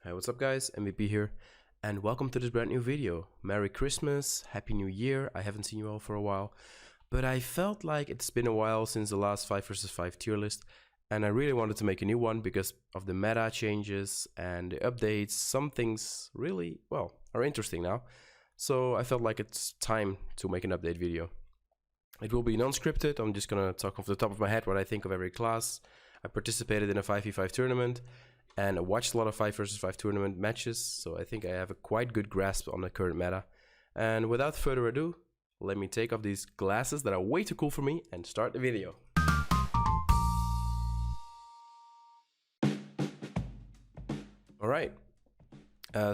Hey, what's up guys, MVP here, and welcome to this brand new video. Merry Christmas, Happy New Year. I haven't seen you all for a while, but I felt like it's been a while since the last 5 versus 5 tier list, and I really wanted to make a new one because of the meta changes and the updates. Some things really, well, are interesting now, so I felt like it's time to make an update video. It will be non-scripted. I'm just gonna talk off the top of my head what I think of every class. I participated in a 5v5 tournament, and I watched a lot of 5 versus 5 tournament matches, so I think I have a quite good grasp on the current meta. And without further ado, let me take off these glasses that are way too cool for me and start the video. Alright,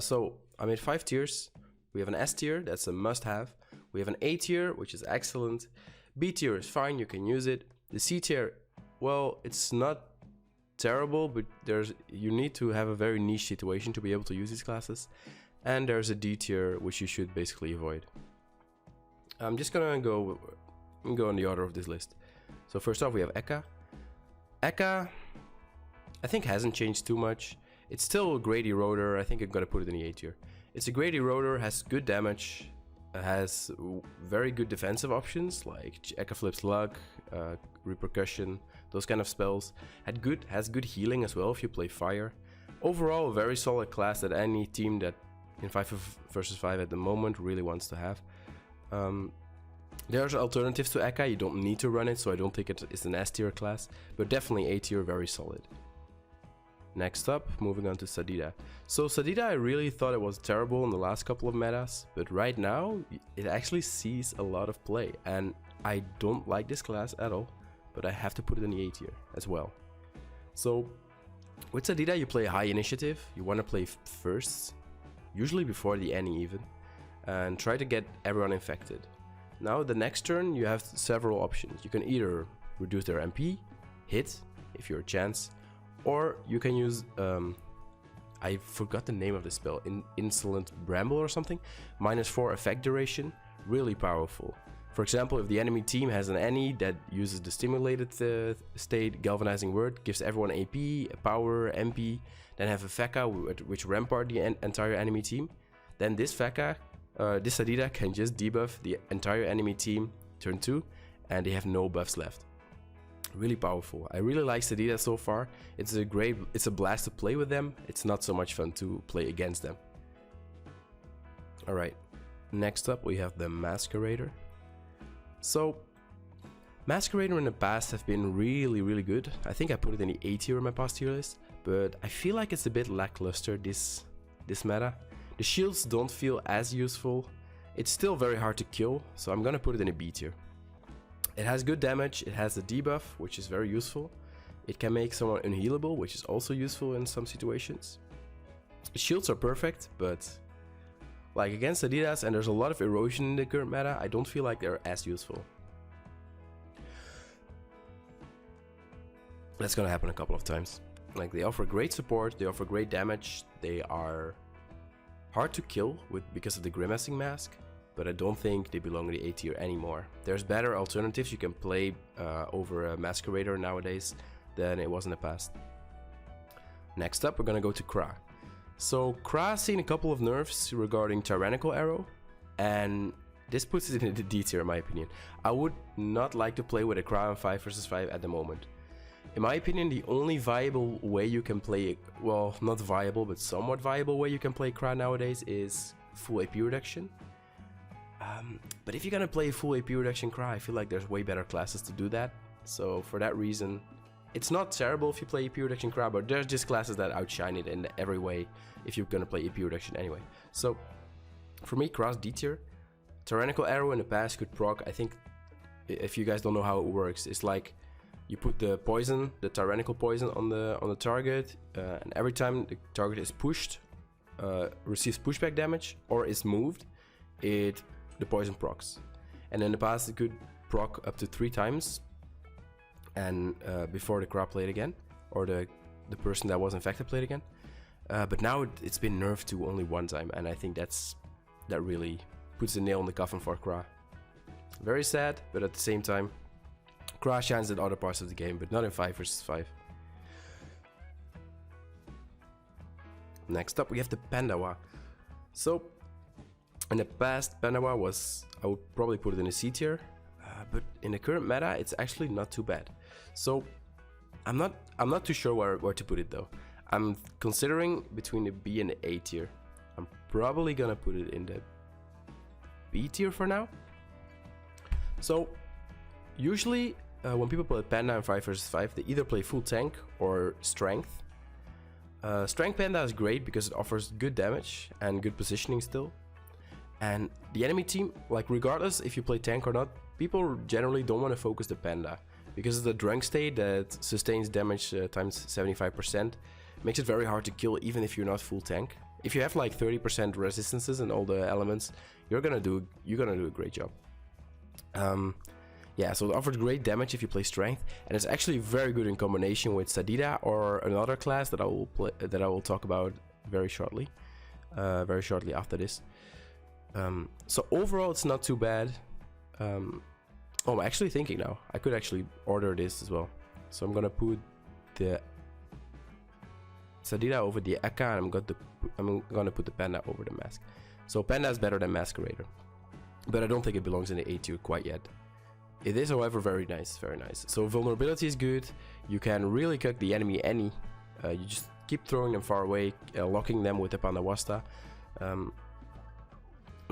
so I made 5 tiers. We have an S tier, that's a must-have. We have an A tier, which is excellent. B tier is fine, you can use it. The C tier, well, it's not terrible, but you need to have a very niche situation to be able to use these classes. And there's a D tier, which you should basically avoid. I'm just gonna go in the order of this list. So first off, we have Ekka. Ekka, I think hasn't changed too much. It's still a great eroder. I think I'm gonna put it in the A tier. It's a great eroder, has good damage, has very good defensive options like Ekka Flip's Luck, Repercussion, those kind of spells. Has good healing as well if you play fire. Overall, a very solid class that any team that in 5 versus 5 at the moment really wants to have. There's alternatives to Ekka, you don't need to run it, so I don't think it's an S tier class, but definitely A tier, very solid. Next up, moving on to Sadida. So Sadida, I really thought it was terrible in the last couple of metas, but right now it actually sees a lot of play, and I don't like this class at all, but I have to put it in the A tier as well. So with Sadida, you play high initiative, you want to play first, usually before the Annie even, and try to get everyone infected. Now the next turn you have several options. You can either reduce their MP, hit if you're a chance, or you can use, I forgot the name of the spell, Insolent Bramble or something, -4 effect duration, really powerful. For example, if the enemy team has an Annie that uses the stimulated state Galvanizing Word, gives everyone AP, power, MP, then have a Feka which rampart the entire enemy team, then this Feka, this Sadida can just debuff the entire enemy team turn 2, and they have no buffs left. Really powerful. I really like Sadida so far. It's a blast to play with them. It's not so much fun to play against them. Alright, next up we have the Masquerader. So, Masquerader in the past have been really good. I think I put it in the A tier in my past tier list, but I feel like it's a bit lackluster this meta. The shields don't feel as useful. It's still very hard to kill, so I'm gonna put it in a B tier. It has good damage, it has a debuff, which is very useful. It can make someone unhealable, which is also useful in some situations. The shields are perfect, but like against Adidas, and there's a lot of erosion in the current meta, I don't feel like they're as useful. That's gonna happen a couple of times. Like, they offer great support, they offer great damage, they are hard to kill because of the Grimacing Mask, but I don't think they belong in the A tier anymore. There's better alternatives you can play over a Masquerader nowadays than it was in the past. Next up, we're gonna go to Kra. So Kra's seen a couple of nerfs regarding Tyrannical Arrow, and this puts it in the D tier in my opinion. I would not like to play with a Kra in 5 versus 5 at the moment. In my opinion, the only viable way you can play, well, not viable, but somewhat viable way you can play Kra nowadays is full AP reduction. But if you're gonna play full AP reduction Kra, I feel like there's way better classes to do that. So for that reason, it's not terrible if you play AP reduction Kra, but there's just classes that outshine it in every way if you're gonna play AP reduction anyway. So for me, Kra's D tier. Tyrannical Arrow in the past could proc. I think if you guys don't know how it works, it's like you put the poison, the tyrannical poison on the target, and every time the target is pushed, receives pushback damage or is moved, the poison procs. And in the past it could proc up to 3 times, and before the Kra played again, or the person that was infected played again. But now it's been nerfed to only 1 time, and I think that really puts a nail in the coffin for Kra. Very sad, but at the same time, Kra shines in other parts of the game, but not in 5 versus 5. Next up, we have the Pandawa. So, in the past, Pandawa was, I would probably put it in a C tier, but in the current meta, it's actually not too bad. So, I'm not too sure where to put it though. I'm considering between the B and the A tier. I'm probably gonna put it in the B tier for now. So, usually when people play Panda in 5 vs 5, they either play full tank or strength. Strength Panda is great because it offers good damage and good positioning still. And the enemy team, like regardless if you play tank or not, people generally don't want to focus the Panda because of the drunk state that sustains damage times 75%. Makes it very hard to kill even if you're not full tank. If you have like 30% resistances and all the elements, you're gonna do a great job. Yeah, so it offers great damage if you play strength, and it's actually very good in combination with Sadida or another class that I will talk about very shortly after this. So overall, it's not too bad. Oh, I'm actually thinking now. I could actually order this as well. So I'm gonna put the Sadida over the Eka, and I'm gonna put the Panda over the Mask. So Panda is better than Masquerader, but I don't think it belongs in the A tier quite yet. It is, however, very nice, very nice. So vulnerability is good. You can really cook the enemy any. You just keep throwing them far away, locking them with the Pandawasta.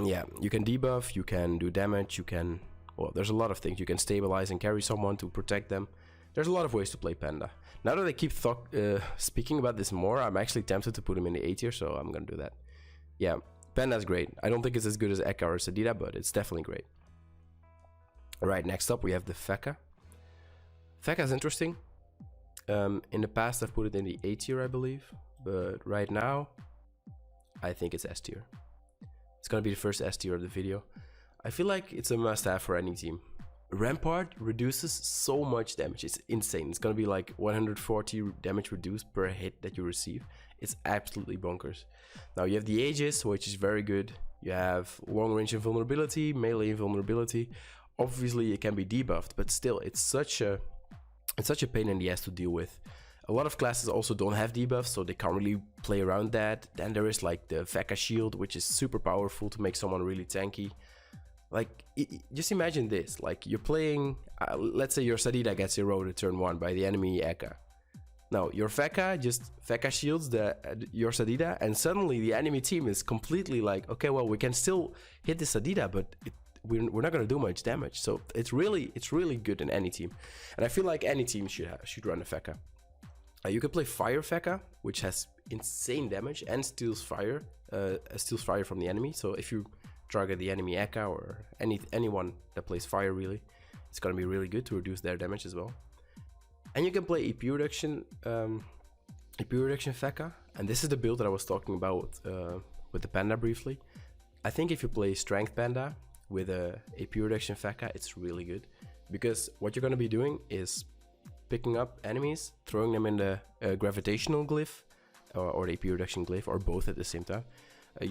Yeah, you can debuff, you can do damage, you can... Well, there's a lot of things. You can stabilize and carry someone to protect them. There's a lot of ways to play Panda. Now that I keep speaking about this more, I'm actually tempted to put him in the A tier, so I'm gonna do that. Yeah, Panda's great. I don't think it's as good as Eka or Sadida, but it's definitely great. Alright, next up we have the Feka. Feka is interesting. In the past I've put it in the A tier, I believe, but right now I think it's S tier. It's gonna be the first S tier of the video. I feel like it's a must-have for any team. Rampart reduces so much damage, it's insane. It's gonna be like 140 damage reduced per hit that you receive. It's absolutely bonkers. Now you have the Aegis, which is very good. You have long range invulnerability, melee invulnerability. Obviously it can be debuffed, but still it's such a pain in the ass to deal with. A lot of classes also don't have debuffs, so they can't really play around that. Then there is like the Feka shield, which is super powerful to make someone really tanky. Like, just imagine this, like you're playing, let's say your Sadida gets eroded turn 1 by the enemy Eka. Now your Feka just Feka shields your Sadida, and suddenly the enemy team is completely like, okay, well, we can still hit the Sadida, but we're not gonna do much damage. So it's really good in any team, and I feel like any team should run a Feka. You can play Fire Feka, which has insane damage and steals fire from the enemy. So if you target the enemy Eka or anyone that plays fire, really, it's gonna be really good to reduce their damage as well. And you can play EP reduction Feka, and this is the build that I was talking about with the Panda briefly. I think if you play Strength Panda with a AP reduction Feka, it's really good, because what you're going to be doing is picking up enemies, throwing them in the gravitational glyph or the AP reduction glyph, or both at the same time.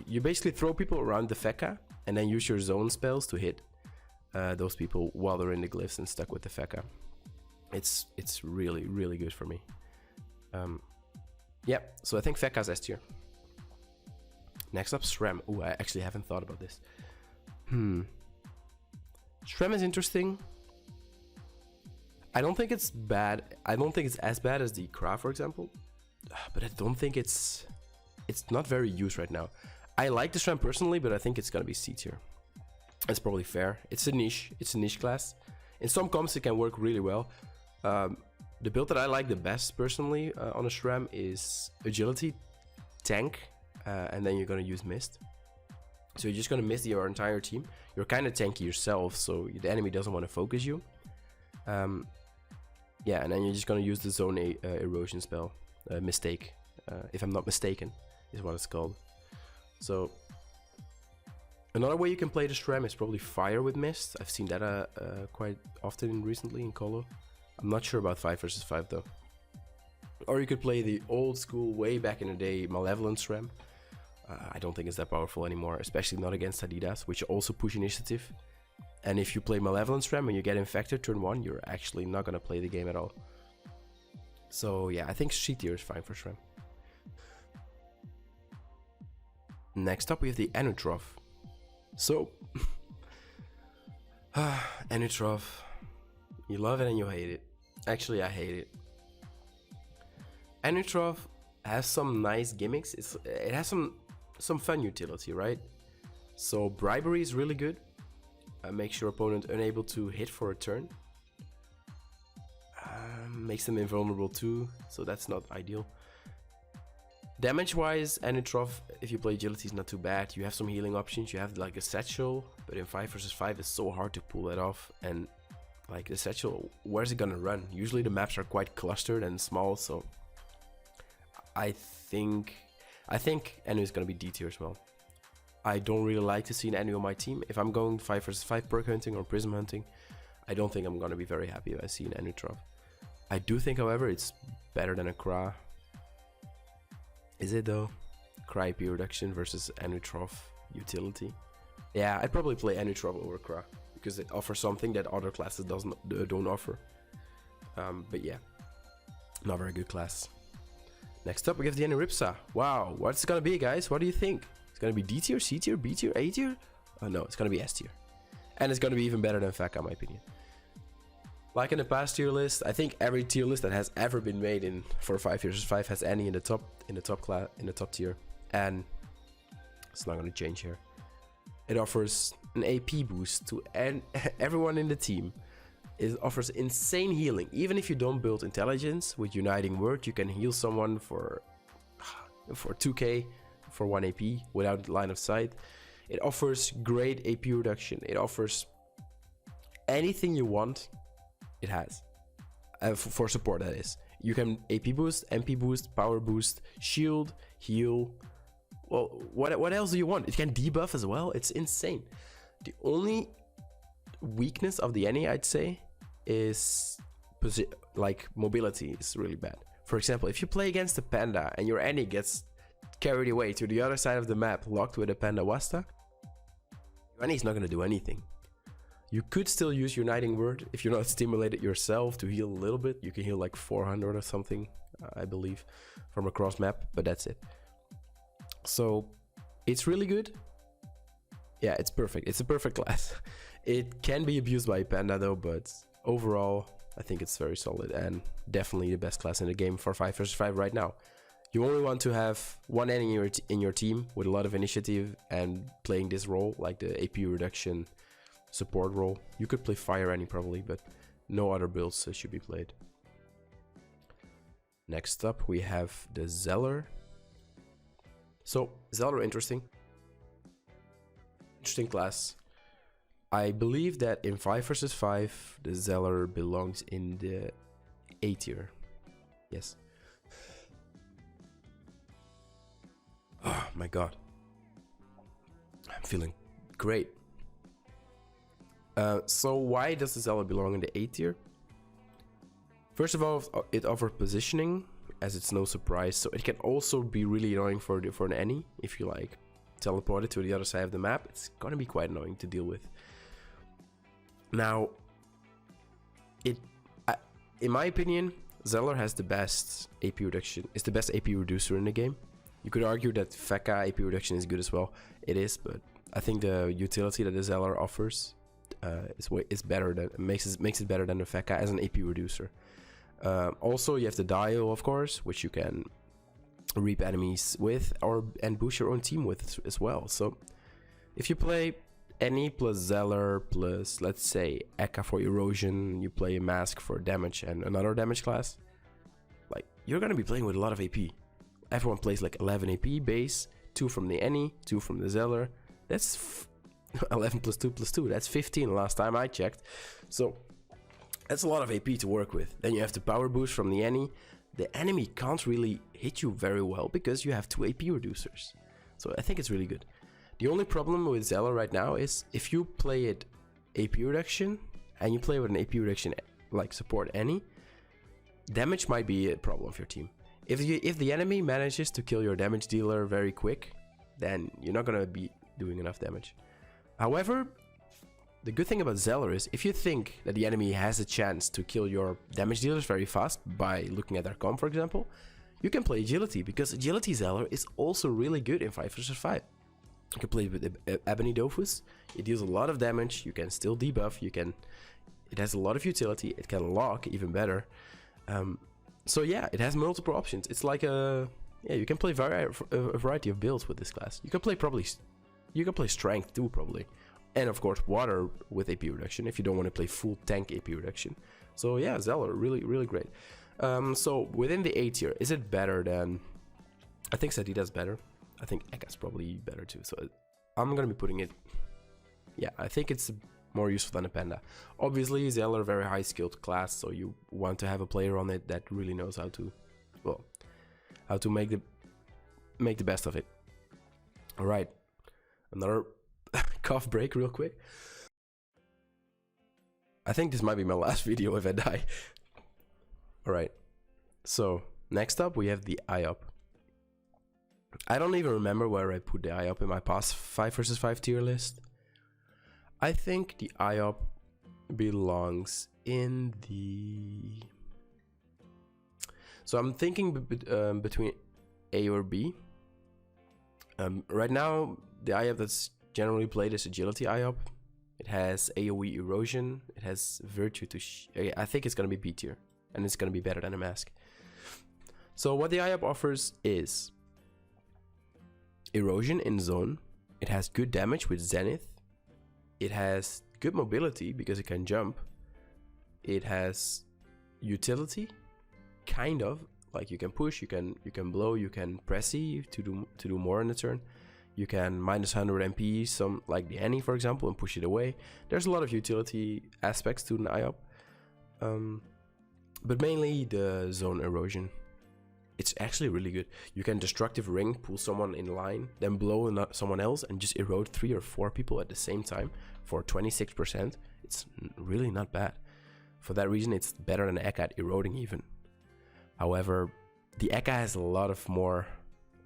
You basically throw people around the Feka and then use your zone spells to hit those people while they're in the glyphs and stuck with the Feka. It's really good for me. Yeah, so I think Feka's S tier. Next up, Shrem. Oh, I actually haven't thought about this. Shrem is interesting. I don't think it's bad. I don't think it's as bad as the Kra, for example. But I don't think it's not very used right now. I like the Shrem personally, but I think it's gonna be C tier. It's probably fair. It's a niche class. In some comps it can work really well. The build that I like the best personally on a Shrem is Agility, Tank, and then you're gonna use Mist. So you're just gonna mist your entire team. You're kind of tanky yourself, so the enemy doesn't want to focus you. Yeah, and then you're just gonna use the zone erosion spell, Mistake, if I'm not mistaken, is what it's called. So another way you can play the Shrem is probably Fire with Mist. I've seen that quite often recently in Colo. I'm not sure about 5 vs 5 though. Or you could play the old school, way back in the day, Malevolent Shrem. I don't think it's that powerful anymore, especially not against Adidas, which also push initiative. And if you play Malevolent Shrem and you get infected turn 1, you're actually not gonna play the game at all. So yeah, I think C tier is fine for Shrem. Next up we have the Anutrof. So, Anutrof, you love it and you hate it. Actually, I hate it. Anutrof has some nice gimmicks. It has some fun utility, right? So bribery is really good. Makes your opponent unable to hit for a turn. Makes them invulnerable too, so that's not ideal. Damage wise, Anutrof, if you play agility, is not too bad. You have some healing options. You have like a satchel, but in 5 versus 5 it's so hard to pull that off. And like the satchel, where's it gonna run? Usually the maps are quite clustered and small, so I think Anu is gonna be D tier as well. I don't really like to see an Anu on my team. If I'm going 5 versus 5 perk hunting or prism hunting, I don't think I'm gonna be very happy if I see an Anutrof. I do think, however, it's better than a Kra. Is it though? Kra AP reduction versus Anutrof utility. Yeah, I'd probably play Anutrof over Kra because it offers something that other classes don't offer. But yeah, not very good class. Next up, we have the Anuripsa. Wow, what's it gonna be, guys? What do you think? It's gonna be D tier, C tier, B tier, A tier? Oh no, it's gonna be S tier. And it's gonna be even better than Feka, in my opinion. Like in the past tier list, I think every tier list that has ever been made in for 5 versus 5 has Annie in the top tier, and it's not gonna change here. It offers an AP boost to everyone in the team. It offers insane healing. Even if you don't build intelligence with Uniting Word, you can heal someone for 2k for 1 AP without line of sight. It offers great AP reduction. It offers anything you want. It has for support, that is. You can AP boost, MP boost, power boost, shield, heal. Well, what else do you want? It can debuff as well. It's insane. The only weakness of the Annie, I'd say, is like mobility is really bad. For example, if you play against a panda and your Annie gets carried away to the other side of the map, locked with a panda Wasta, your Annie is not gonna do anything. You could still use Uniting Word if you're not stimulated yourself to heal a little bit. You can heal like 400 or something, I believe, from across map, but that's it. So it's really good. Yeah, it's perfect. It's a perfect class. It can be abused by Panda though, but overall, I think it's very solid and definitely the best class in the game for 5 versus 5 right now. You only want to have one enemy in your team with a lot of initiative and playing this role, like the AP reduction support role. You could play Fire Annie probably, but no other builds should be played. Next up, we have the Zeller. So, Zeller, interesting class. I believe that in 5 versus 5, the Zeller belongs in the A tier. Yes. Oh my god. I'm feeling great. So why does the Zeller belong in the A tier? First of all, it offers positioning, as it's no surprise. So it can also be really annoying for an Annie. If you like teleport it to the other side of the map, it's gonna be quite annoying to deal with. Now, in my opinion, Zeller has the best AP reduction. It's the best AP reducer in the game. You could argue that Feka AP reduction is good as well. It is, but I think the utility that the Zeller offers is better than makes it better than the Feka as an AP reducer. Also, you have the dial, of course, which you can reap enemies with and boost your own team with as well. So if you play Annie plus Zeller plus, let's say, Eka for erosion, you play a Mask for damage and another damage class, like, you're gonna be playing with a lot of AP. Everyone plays like 11 AP base, 2 from the Annie, 2 from the Zeller. That's 11 plus 2 plus 2. That's 15 last time I checked. So that's a lot of AP to work with. Then you have the power boost from the Annie. The enemy can't really hit you very well because you have 2 AP reducers. So I think it's really good. The only problem with Zeller right now is if you play it AP reduction and you play with an AP reduction like support Annie, damage might be a problem for your team. If the enemy manages to kill your damage dealer very quick, then you're not gonna be doing enough damage. However, the good thing about Zeller is if you think that the enemy has a chance to kill your damage dealers very fast by looking at their comp, for example, you can play agility, because agility Zeller is also really good in 5 versus 5. You can play it with MvpDofus. It deals a lot of damage. You can still debuff. It has a lot of utility. It can lock even better. So yeah, it has multiple options. It's like you can play a variety of builds with this class. You can play strength too probably, and of course water with AP reduction if you don't want to play full tank AP reduction. So yeah, Zeller, really great. So within the A tier, is it better than? I think Sadita's better. I think Ekka's probably better too. So I'm gonna be putting it. Yeah, I think it's more useful than a Panda. Obviously, Zeller, very high skilled class, so you want to have a player on it that really knows how to, well, how to make the best of it. All right, another cough break real quick. I think this might be my last video if I die. All right, so next up we have the IOP. I don't even remember where I put the IOP in my past 5 versus 5 tier list. I think the IOP belongs in the... So I'm thinking between A or B. Right now, the IOP that's generally played is Agility IOP. It has AoE Erosion. It has Virtue to... I think it's going to be B tier. And it's going to be better than a Mask. So what the IOP offers is Erosion in Zone. It has good damage with Zenith. It has good mobility because it can jump. It has utility, kind of, like you can push, you can blow, you can press E to do more in a turn. You can minus 100 MP, some like the Annie for example, and push it away. There's a lot of utility aspects to an IOP, but mainly the zone erosion. It's actually really good. You can destructive ring, pull someone in line, then blow someone else, and just erode 3 or 4 people at the same time for 26%. It's really not bad. For that reason, it's better than Ekka at eroding even. However, the Ekka has a lot of more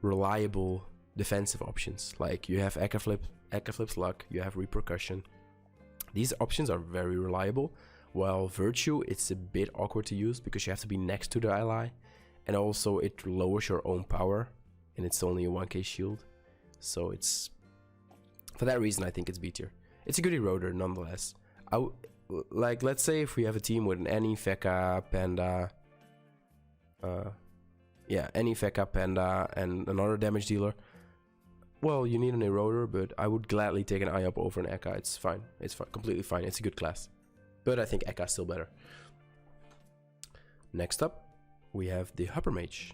reliable defensive options. Like you have Ekka Flip's Luck, you have Repercussion. These options are very reliable. While Virtue, it's a bit awkward to use because you have to be next to the ally. And also it lowers your own power, and it's only a 1k shield. So it's, for that reason, I think it's B tier. It's a good eroder nonetheless. Like, let's say if we have a team with an Annie, Feka, Panda, Annie, Feka, Panda, and another damage dealer. Well, you need an eroder, but I would gladly take an IOP over an Ekka. It's fine. It's fine, completely fine. It's a good class. But I think Ekka is still better. Next up, we have the Hupper Mage.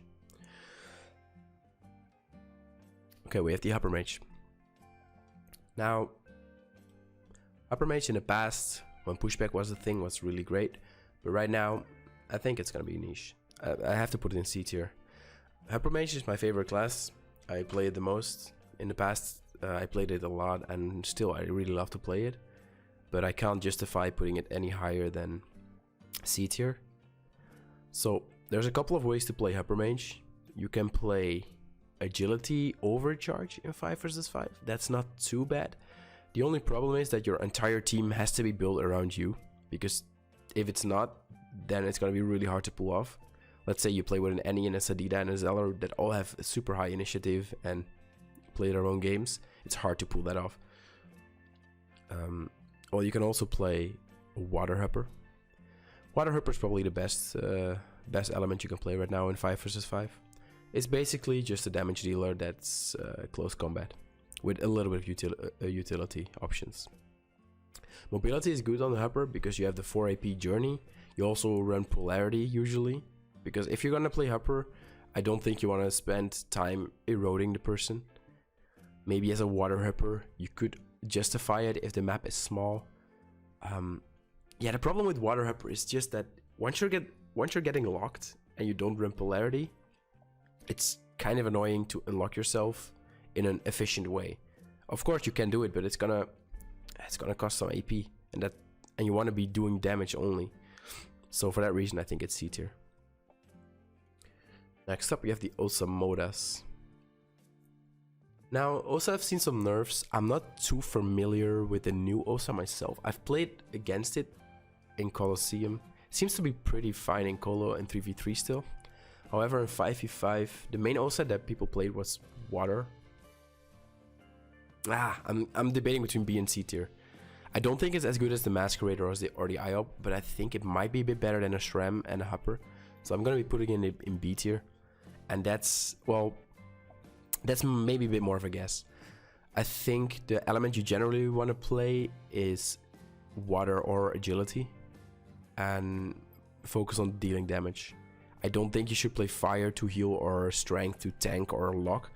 Okay, we have the Hupper Mage. Now, Hupper Mage in the past, when pushback was a thing, was really great. But right now, I think it's gonna be niche. I have to put it in C tier. Hupper Mage is my favorite class. I play it the most. In the past, I played it a lot, and still I really love to play it. But I can't justify putting it any higher than C tier. So there's a couple of ways to play Hupper Mage. You can play Agility Overcharge in 5 versus 5. That's not too bad. The only problem is that your entire team has to be built around you, because if it's not, then it's gonna be really hard to pull off. Let's say you play with an Annie and a Sadida and a Zeller that all have a super high initiative and play their own games. It's hard to pull that off. Well, you can also play Water Hupper. Water Hupper is probably the best element you can play right now in 5 versus 5. It's basically just a damage dealer that's close combat with a little bit of utility options. Mobility is good on the Hupper because you have the 4 AP journey. You also run polarity usually, because if you're gonna play Hupper, I don't think you want to spend time eroding the person. Maybe as a Water Hupper, you could justify it if the map is small. Yeah, the problem with Water Hupper is just that once you're getting locked and you don't run polarity, it's kind of annoying to unlock yourself in an efficient way. Of course you can do it, but it's gonna cost some AP, and you want to be doing damage only. So for that reason, I think it's C tier. Next up, we have the Osa Modas. Now, Osa, I've seen some nerfs. I'm not too familiar with the new Osa myself. I've played against it in Colosseum. It seems to be pretty fine in Colo and 3v3 still. However, in 5v5, the main Osa that people played was Water. I'm debating between B and C tier. I don't think it's as good as the Masquerade or the IOP, but I think it might be a bit better than a Shram and a Hupper. So I'm gonna be putting it in B tier, and that's maybe a bit more of a guess. I think the element you generally want to play is water or agility, and focus on dealing damage. I don't think you should play fire to heal or strength to tank or lock,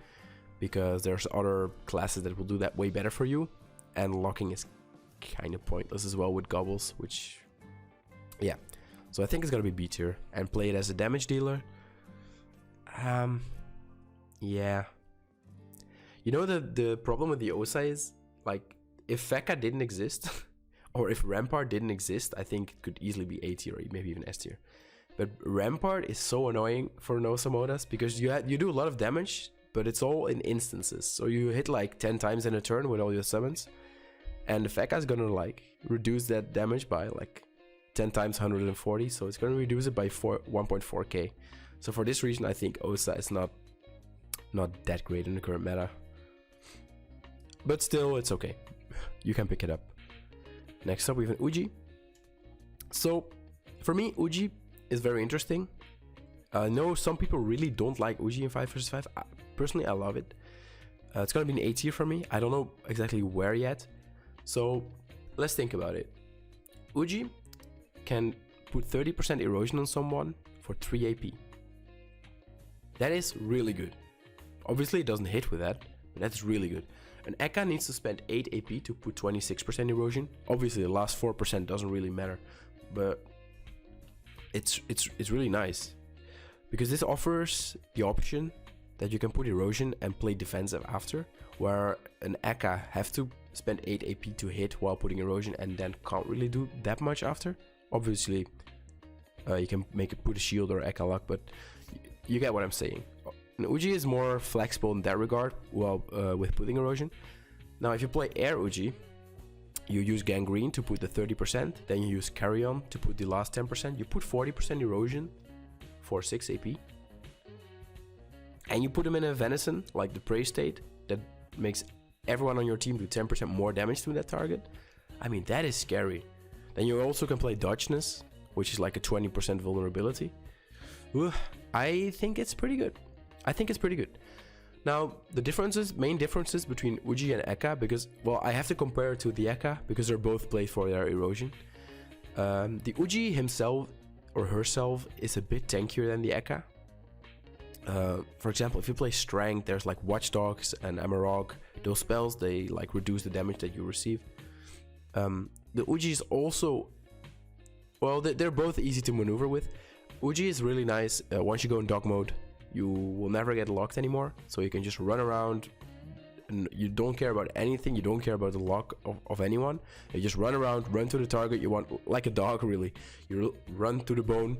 because there's other classes that will do that way better for you, and locking is kind of pointless as well with gobbles, which, yeah. So I think it's gonna be B tier, and play it as a damage dealer. Yeah. You know, the problem with the OSA is, like, if Feka didn't exist, or if Rampart didn't exist, I think it could easily be A tier or maybe even S tier. But Rampart is so annoying for no Samodas, because you do a lot of damage, but it's all in instances. So you hit like 10 times in a turn with all your summons, and the Feka is gonna like reduce that damage by like 10 times 140, so it's gonna reduce it by 1.4k. So for this reason, I think OSA is not that great in the current meta. But still, it's okay. You can pick it up. Next up, we have an Uji. So for me, Uji is very interesting. I know some people really don't like Uji in 5 vs 5. Personally, I love it. It's gonna be an A tier for me. I don't know exactly where yet. So let's think about it. Uji can put 30% erosion on someone for 3 AP. That is really good. Obviously, it doesn't hit with that, but that's really good. An Ekka needs to spend 8 AP to put 26% erosion. Obviously, the last 4% doesn't really matter, but it's really nice, because this offers the option that you can put erosion and play defensive after, where an Ekka have to spend 8 AP to hit while putting erosion and then can't really do that much after. Obviously, you can put a shield or Ekka luck, but you get what I'm saying. And Uji is more flexible in that regard, well, with putting erosion. Now, if you play Air Uji, you use Gangrene to put the 30%, then you use Carrion to put the last 10%. You put 40% erosion for 6 AP. And you put them in a Venison, like the Prey State, that makes everyone on your team do 10% more damage to that target. I mean, that is scary. Then you also can play Dodgeness, which is like a 20% vulnerability. I think it's pretty good. Now, the main differences between Uji and Ekka, because, well, I have to compare it to the Ekka, because they're both played for their erosion. The Uji himself, or herself, is a bit tankier than the Ekka. For example, if you play Strength, there's like Watchdogs and Amarok. Those spells, they like reduce the damage that you receive. The Uji is also, well, they're both easy to maneuver with. Uji is really nice. Once you go in dog mode, you will never get locked anymore, so you can just run around and you don't care about anything. You don't care about the lock of anyone. You just run around, run to the target you want, like a dog really. You run to the bone,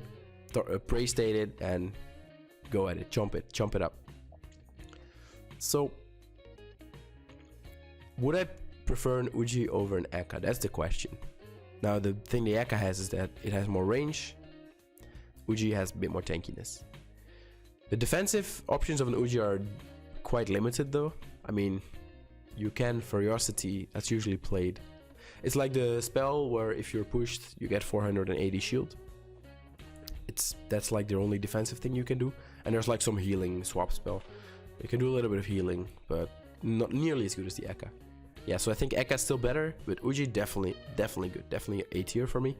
prey state it, and go at it, chomp it up. So would I prefer an Uji over an Ekka? That's the question. Now, the thing the Ekka has is that it has more range. Uji has a bit more tankiness. The defensive options of an Uji are quite limited though. I mean, you can Ferocity, that's usually played. It's like the spell where if you're pushed, you get 480 shield. That's like the only defensive thing you can do. And there's like some healing swap spell. You can do a little bit of healing, but not nearly as good as the Ekka. Yeah, so I think Ekka is still better, but Uji definitely good. Definitely A tier for me.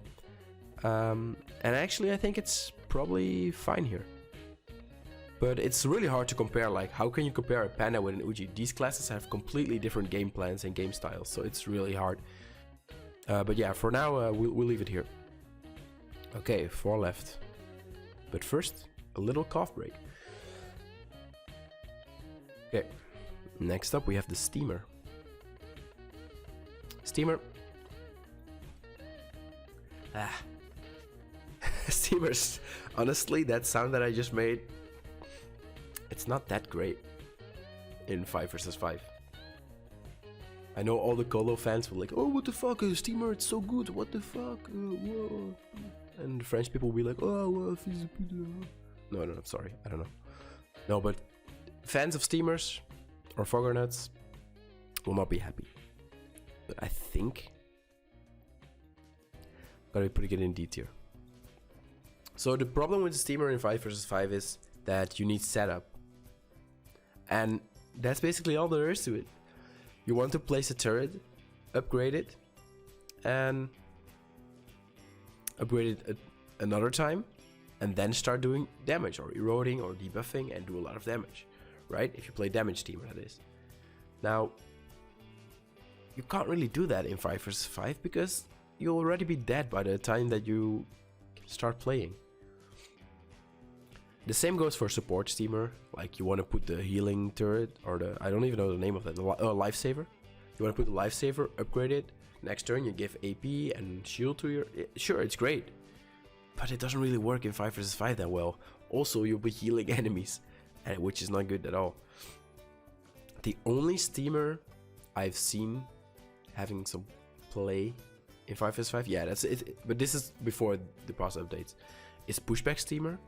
And actually, I think it's probably fine here. But it's really hard to compare. Like, how can you compare a Panda with an Uji? These classes have completely different game plans and game styles, so it's really hard. But yeah, for now, we'll leave it here. Okay, 4 left. But first, a little cough break. Okay, next up we have the Steamer. Steamer. Steamers. Honestly, that sound that I just made, it's not that great in 5 vs 5. I know all the Colo fans were like, oh, what the fuck, Steamer, it's so good, what the fuck, whoa. And the French people will be like, oh, well, no, I'm sorry, I don't know. No, but fans of Steamers or Foggernuts, will not be happy. But I think I'm gonna be putting it in D tier. So the problem with the steamer in 5 versus 5 is that you need setup. And that's basically all there is to it. You want to place a turret, upgrade it, and upgrade it another time, and then start doing damage or eroding or debuffing and do a lot of damage, right? If you play damage steamer, that is. Now, you can't really do that in 5 versus 5 because you'll already be dead by the time that you start playing. The same goes for support steamer. Like you want to put the healing turret or the, I don't even know the name of that, the lifesaver. You want to put the lifesaver, upgrade it. Next turn you give AP and shield to your, sure, it's great, but it doesn't really work in 5 versus 5 that well. Also, you'll be healing enemies, and which is not good at all. The only steamer I've seen having some play in 5 versus 5, yeah, that's it. But this is before the past updates. Is pushback steamer.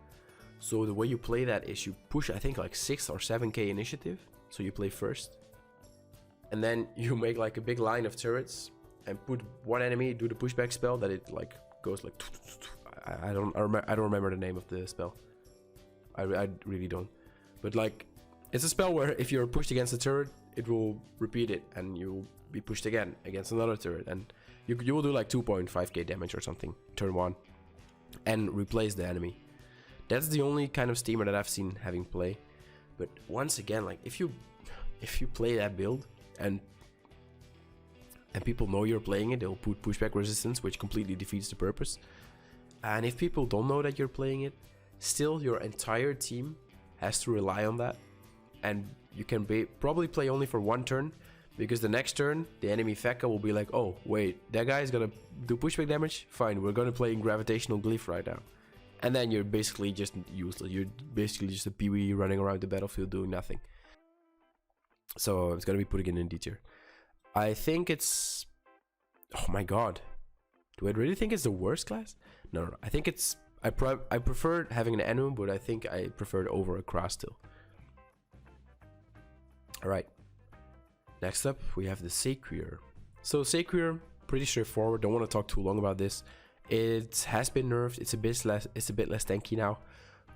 So the way you play that is you push, I think, like 6 or 7k initiative. So you play first, and then you make like a big line of turrets and put one enemy, do the pushback spell that it like goes like. I don't remember the name of the spell. I really don't. But like, it's a spell where if you're pushed against a turret, it will repeat it, and you'll be pushed again against another turret, and you will do like 2.5k damage or something turn 1, and replace the enemy. That's the only kind of steamer that I've seen having play. But once again, like if you play that build and people know you're playing it, they'll put pushback resistance, which completely defeats the purpose. And if people don't know that you're playing it, still your entire team has to rely on that. And you can probably play only for one turn, because the next turn the enemy Fekka will be like, oh wait, that guy is gonna do pushback damage, fine, we're gonna play in gravitational glyph right now. And then you're basically just useless. You're basically just a peewee running around the battlefield doing nothing. So it's gonna be putting it in D tier. I think it's, oh my god, do I really think it's the worst class? No. I think it's, I prefer having an Enum, but I think I prefer it over a Kra still. Alright, next up we have the Saquier. So Saquier, pretty straightforward, don't want to talk too long about this. It has been nerfed, it's a bit less tanky now,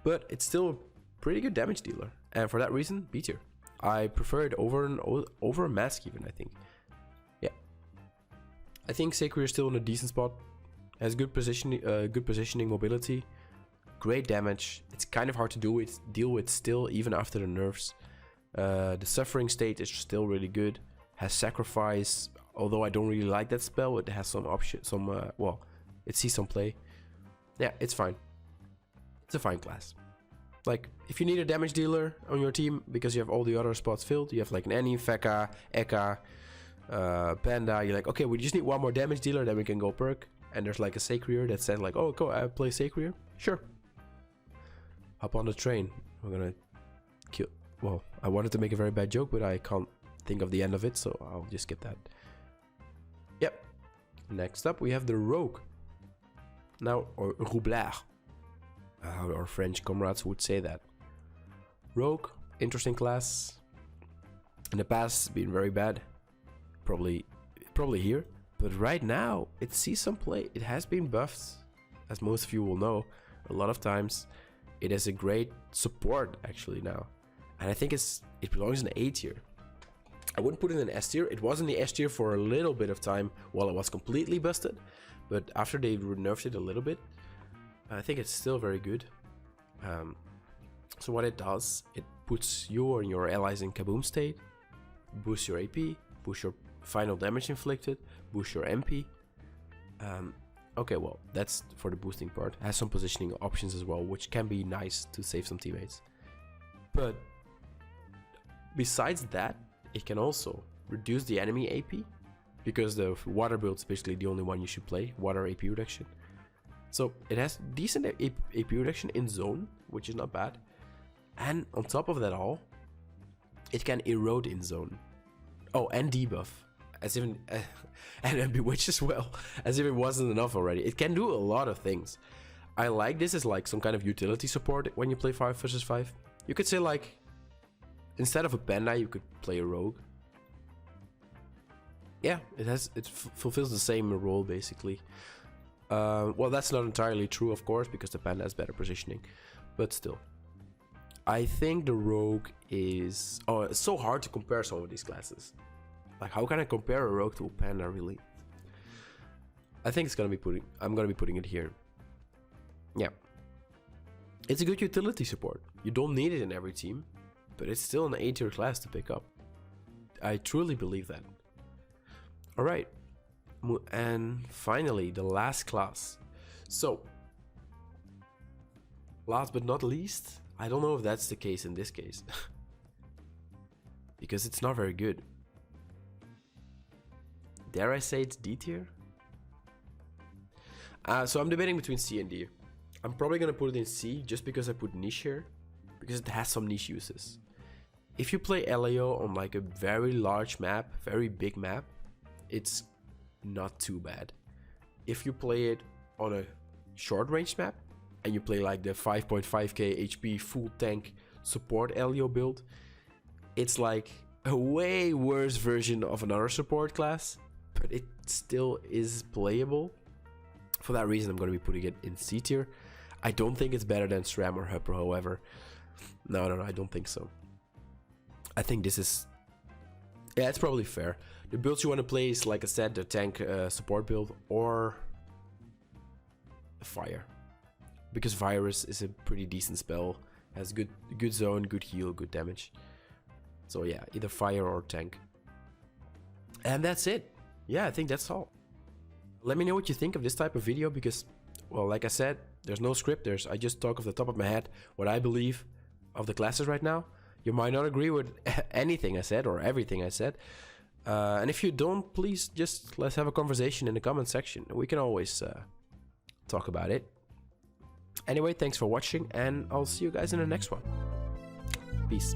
but it's still a pretty good damage dealer, and for that reason, B tier. I prefer it over a Mask even, I think. Yeah, I think Saquier is still in a decent spot. Has good positioning, mobility, great damage. It's kind of hard to deal with still, even after the nerfs. The Suffering State is still really good. Has Sacrifice, although I don't really like that spell. It has some options, well, it sees some play. Yeah, it's fine. It's a fine class. Like, if you need a damage dealer on your team because you have all the other spots filled, you have like an Annie, Fekka, Eka, Panda, you're like, okay, we just need one more damage dealer, then we can go perk. And there's like a Saquier that said like, oh, go, I play Saquier. Sure. Hop on the train. We're gonna kill. Well, I wanted to make a very bad joke, but I can't think of the end of it, so I'll just skip that. Yep. Next up, we have the Rogue. Now, or Roublard. How our French comrades would say that. Rogue, interesting class. In the past, been very bad. Probably here. But right now, it sees some play. It has been buffed, as most of you will know, a lot of times. It is a great support, actually, now. And I think it belongs in A tier. I wouldn't put it in S tier. It was in the S tier for a little bit of time while it was completely busted. But after they nerfed it a little bit, I think it's still very good. So what it does, it puts you and your allies in kaboom state, boosts your AP, boosts your final damage inflicted, boosts your MP. Okay, well, that's for the boosting part. It has some positioning options as well, which can be nice to save some teammates. But besides that, it can also reduce the enemy AP, because the water build is basically the only one you should play, water AP reduction. So it has decent AP reduction in zone, which is not bad. And on top of that all, it can erode in zone. Oh, and debuff. As if, and bewitch as well, as if it wasn't enough already. It can do a lot of things. I like this as like some kind of utility support when you play 5 versus 5. You could say like, instead of a Panda, you could play a Rogue. yeah, it fulfills the same role basically. Well, that's not entirely true, of course, because the panda has better positioning, but still. I think the rogue is... Oh, it's so hard to compare some of these classes. Like, how can I compare a rogue to a panda, really? I think I'm gonna be putting it here. Yeah. It's a good utility support. You don't need it in every team, but it's still an A-tier class to pick up. I truly believe that. Alright. And finally, the last class. So, last but not least, I don't know if that's the case in this case. Because it's not very good. Dare I say it's D tier? So I'm debating between C and D. I'm probably gonna put it in C just because I put niche here. Because it has some niche uses. If you play LAO on like a very large map, very big map, it's not too bad. If you play it on a short range map, and you play like the 5.5k HP full tank support LAO build, it's like a way worse version of another support class, but it still is playable. For that reason, I'm going to be putting it in C tier. I don't think it's better than SRAM or Hupper, however. No, I don't think so. I think this is... Yeah, it's probably fair. The builds you want to play is, like I said, the tank support build or Fire. Because Virus is a pretty decent spell. Has good zone, good heal, good damage. So yeah, either Fire or tank. And that's it. Yeah, I think that's all. Let me know what you think of this type of video because, well, like I said, there's no script. I just talk off the top of my head what I believe of the classes right now. You might not agree with anything I said or everything I said. And if you don't, please just let's have a conversation in the comment section. We can always talk about it. Anyway, thanks for watching and I'll see you guys in the next one. Peace.